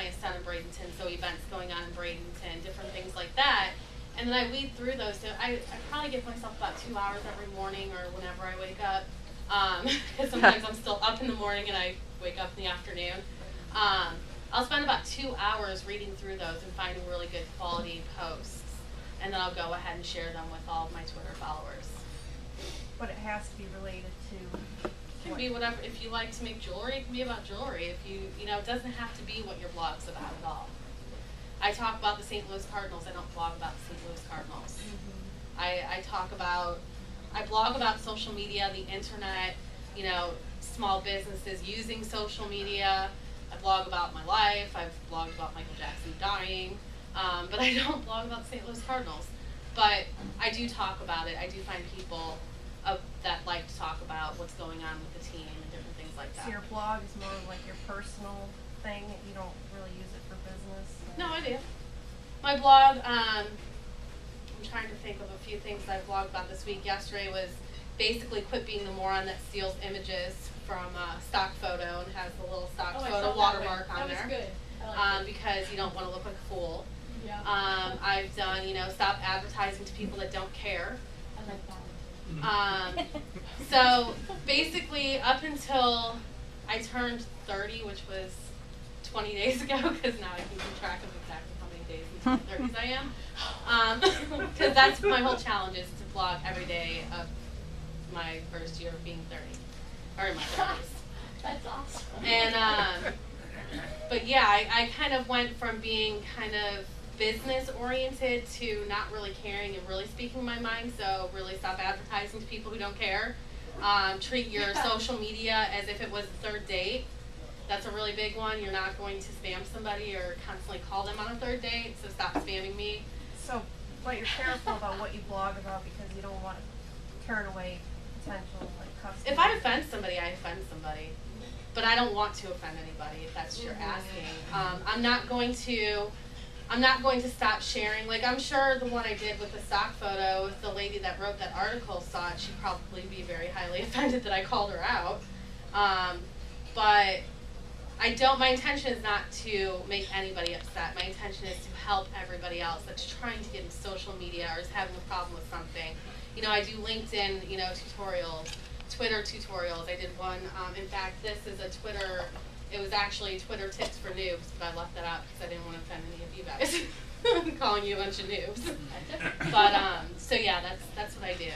clients down in Bradenton, so events going on in Bradenton, different things like that. And then I weed through those. So I probably give myself about 2 hours every morning or whenever I wake up. Because sometimes I'm still up in the morning and I wake up in the afternoon. I'll spend about 2 hours reading through those and finding really good quality posts. And then I'll go ahead and share them with all of my Twitter followers. But it has to be related to... It can be whatever. If you like to make jewelry, it can be about jewelry. If you know, it doesn't have to be what your blog's about at all. I talk about the St. Louis Cardinals. I don't blog about the St. Louis Cardinals. I blog about social media, the internet, you know, small businesses using social media. I blog about my life. I've blogged about Michael Jackson dying. But I don't blog about the St. Louis Cardinals. But I do talk about it. I do find people that like to talk about what's going on with the team and different things like that. So your blog is more like your personal thing? You don't really use it for business? No, I do. My blog, I'm trying to think of a few things that I blogged about this week. Yesterday was basically quit being the moron that steals images from stock photo and has the little stock photo watermark on there. That was good. I liked it. Because you don't want to look like a fool. Yeah. I've done, you know, stop advertising to people that don't care. I like that. So basically up until I turned 30, which was 20 days ago, because now I can keep track of exactly how many days into my 30s I am. Because that's my whole challenge, is to blog every day of my first year of being 30, or in my 30s. That's awesome. And, but yeah, I kind of went from being kind of business oriented to not really caring and really speaking my mind. So really stop advertising to people who don't care. Treat your social media as if it was a third date. That's a really big one. You're not going to spam somebody or constantly call them on a third date, so stop spamming me. So, but you're careful about what you blog about because you don't want to turn away potential customers. If I offend somebody, I offend somebody. But I don't want to offend anybody, if that's what you're asking. I'm not going to stop sharing. Like, I'm sure the one I did with the stock photo, if the lady that wrote that article saw it, she'd probably be very highly offended that I called her out. But my intention is not to make anybody upset. My intention is to help everybody else that's trying to get into social media or is having a problem with something. You know, I do LinkedIn, you know, tutorials, Twitter tutorials. I did one, in fact, this is a Twitter. It was actually Twitter tips for noobs, but I left that out because I didn't want to offend any of you guys. I'm calling you a bunch of noobs. But, so yeah, that's what I do.